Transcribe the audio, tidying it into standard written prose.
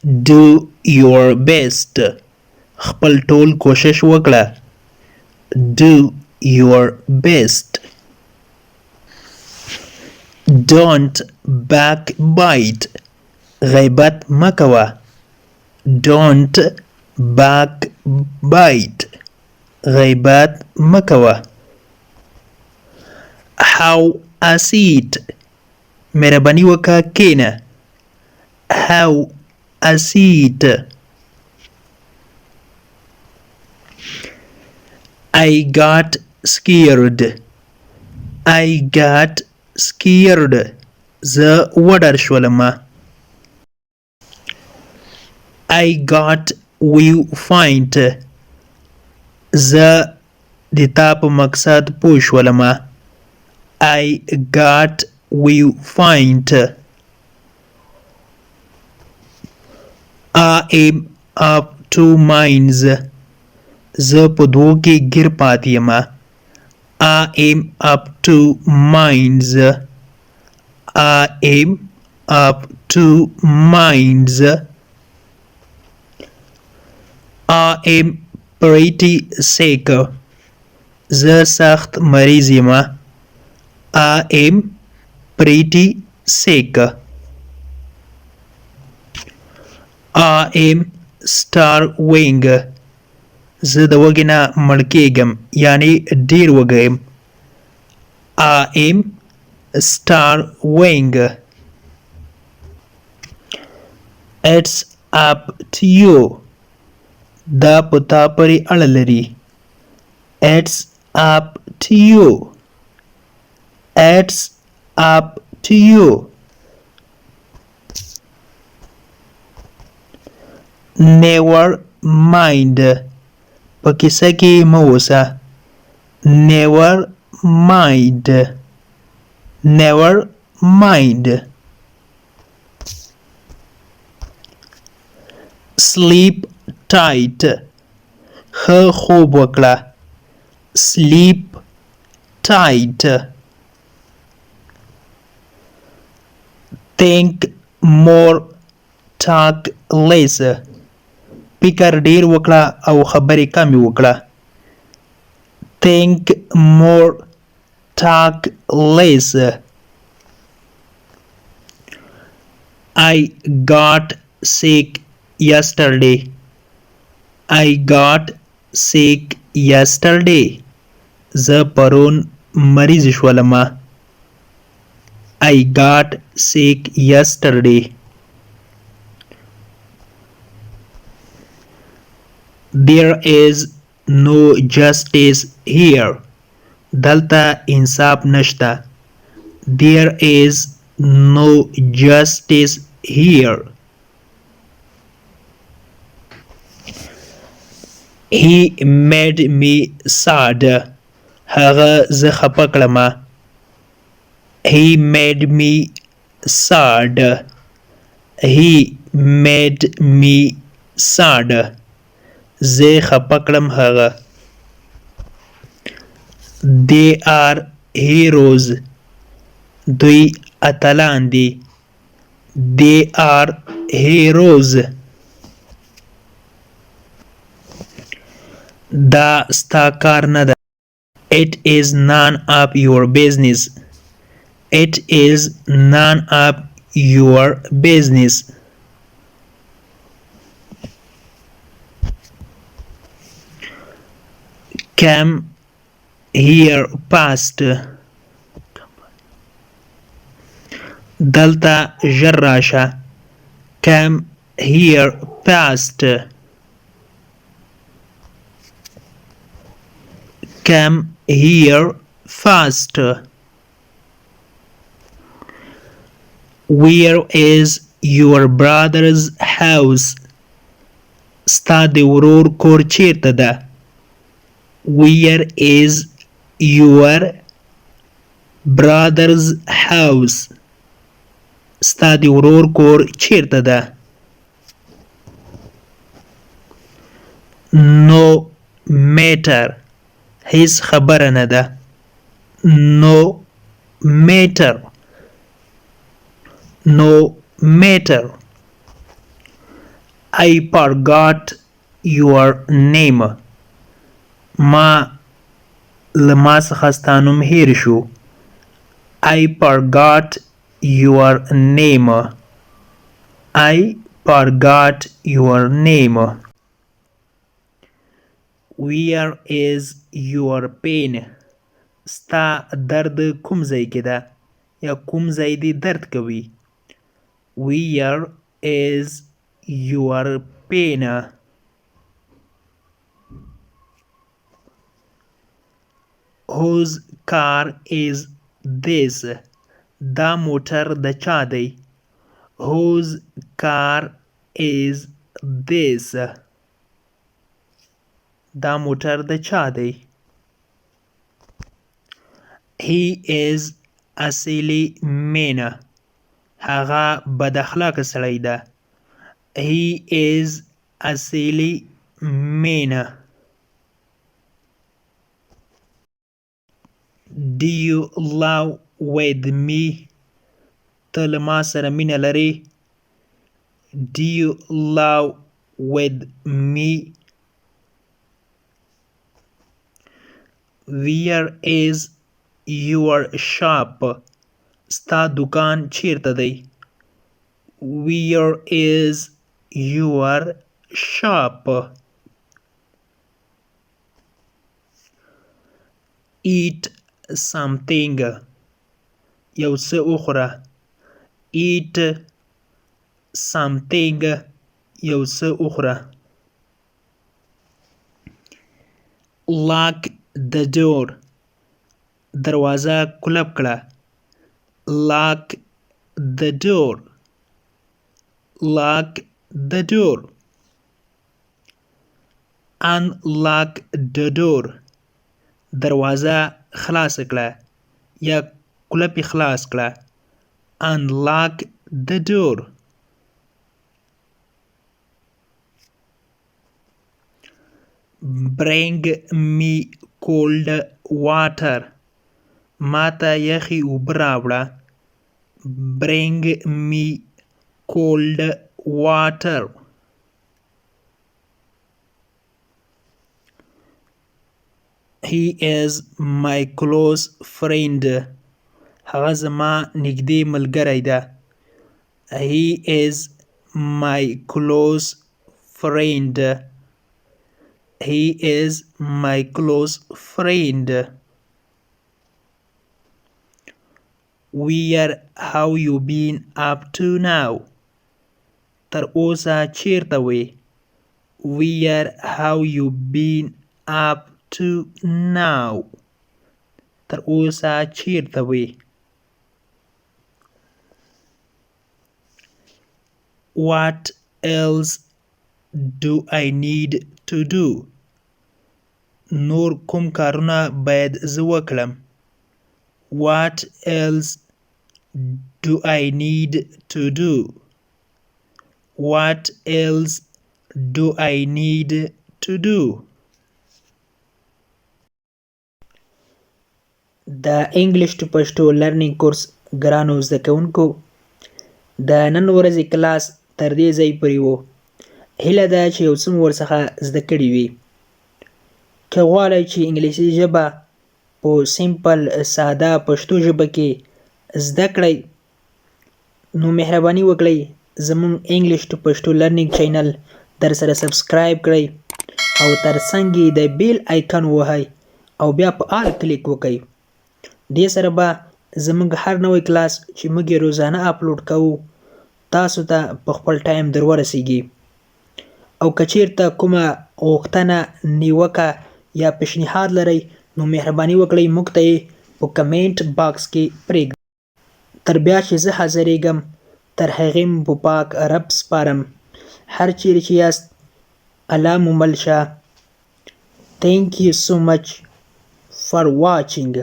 Do your best. خپل ټول کوشش وکړه. Do your best. Don't backbite. غیبت مه کوه. Don't backbite. غیبت مه کوه. Have a seat. مهرباني وکړه کښېنه. Have a seat. I got scared. I got scared. زه وډار شولم. I got viewpoint. زه د تا په مقصد پوه شولم. I got viewpoint. I am up to minds. زه په دوو کې ګیر پاتې یم. I am up to minds. I am up to minds. I am pretty sick. زه سخت مریض یم. I am pretty sick. I am starving. زه د وږي نه مړ کېږم یعنی ډېر وږی یم. I am starving. It's up to you. دا په تا پورې اړه لري. It's up to you. It's up to you. Never mind. په کیسه کې مه اوسه. Never mind. Never mind. Sleep tight. ښه خوب وکړه. Sleep tight. Think more, talk less. فکر ډیر وکړه او خبرې کمې وکړه. Think more, talk less. I got sick yesterday. I got sick yesterday. زه پرون مریض شولم. I got sick yesterday. There is no justice here. دلته انصاف نشته. There is no justice here. He made me sad. هغه زه خفه کړم. He made me sad. He made me sad. زه خفه کړم هغه. They are heroes. دوی اتلان دي. They are heroes. دا ستا کار نه ده. It is none of your business. It is none of your business. Come here fast. دلته ژر راشه. Come here fast. Come here fast. Where is your brother's house? ستا د ورور کور چیرته ده؟ Where is your brother's house? ستا د ورور کور چیرته ده؟ No matter. هیڅ خبره نه ده. No matter. No matter. I forgot your name. ما له ما څخه ستا نوم هیر شو. I forgot your name. I forgot your name. Where is your pain? ستا درد کوم ځای کې ده یا کوم ځای دې درد کوي. Where is your pain? Whose car is this? دا موټر د چا دی. Whose car is this? دا موټر د چا دی. He is a silly man. هغه بد اخلاقه سړی ده. He is a silly man. Do you love with me? ته له ما سره مینه لرې. Do you love with me? Where is your shop? ستا دکان چیرته دی. Where is your shop? Eat something. یو څه وخوره. Eat something. یو څه وخوره. Lock the door. دروازه کلپ کړه. Lock the door. Lock the door. Unlock the door. دروازه خلاص کړه یا کلپ خلاص کړه. Unlock the door. Bring me cold water. ماته یخی اوبه راوړه. Bring me cold water. He is my close friend. هغه زما نږدې ملګری ده. He is my close friend. He is my close friend. Where have you been up to now? تر اوسه چیرته وې. Where have you been up to now? تر اوسه چیرته وې. What else do I need to do? نور کوم کارونه باید زه وکړم. What else do I need to do? What else do I need to do? د انګلیش ټو پښتو لرنینګ کورس ګرانو زده کوونکو، د نن ورځې کلاس تر دې ځای پورې و. هیله ده چې یو څه مو ورڅخه زده کړي وي. که غواړئ چې انګلیسي ژبه په سیمپل ساده پښتو ژبه کې زده کړئ، نو مهرباني وکړئ زموږ انګلیش ټو پښتو لرنینګ چینل در سره سبسکرایب کړئ او تر څنګ یې د بیل آیکن ووهئ او بیا په آل کلیک وکړئ. دې سره به زموږ هر نوی کلاس چې موږ یې روزانه اپلوډ کوو تاسو ته په خپل ټایم در ورسیږي. او که چیرته کومه غوښتنه، نیوکه یا پیشنهاد لرئ نو مهرباني وکړئ موږ ته یې په کمنټ باکس کې پرېږدئ. تر بیا چې زه حاضرېږم تر هغې مو په پاک رب سپارم. هر چیرې چې یاست الله مو مل شه. Thank you so much for watching.